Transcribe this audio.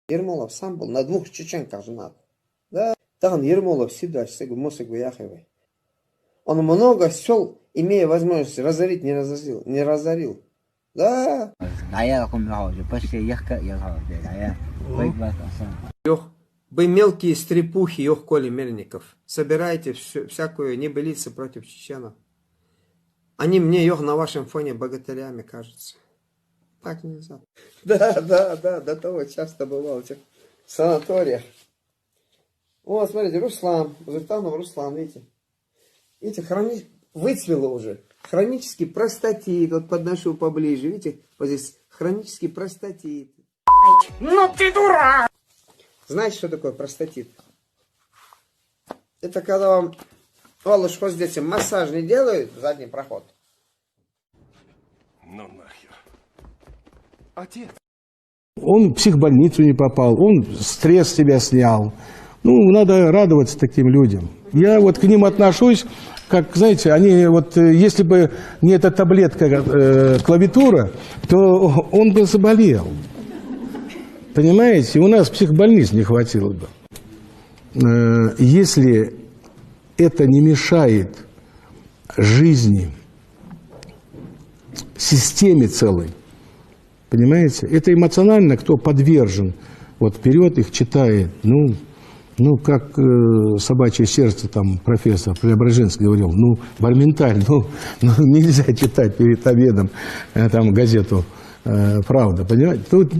Ермолов сам был на 2 чеченках женат. Да, там Ермолов всегда Мосик Яховой. Он много сел, имея возможность разорить, не разорил. Да. Вы мелкие стрепухи, ёх, Коли Мельников. Собирайте всякую небылицу против чеченов. Они мне, ёх, на вашем фоне богатырями кажутся. Так нельзя. Да, до того часто бывал в этих санаториях. Вот, смотрите, Руслан, Зуртанов Руслан, видите? Видите, выцвело уже. Хронический простатит, вот подношу поближе, видите? Вот здесь хронический простатит. Ну ты дурак! Знаете, что такое простатит? Это когда вам, Олушко с детям массаж не делают, задний проход. Ну нахер. Отец. Он в психбольницу не попал, он стресс с себя снял. Ну, надо радоваться таким людям. Я вот к ним отношусь, как, знаете, они вот, если бы не эта таблетка клавитура, то он бы заболел. Понимаете, у нас психбольниц не хватило бы. Если это не мешает жизни, системе целой, понимаете, это эмоционально, кто подвержен, вот вперед их читает, ну, как «Собачье сердце», там, профессор Преображенский говорил, моментально, нельзя читать перед обедом там газету «Правда», понимаете? Тут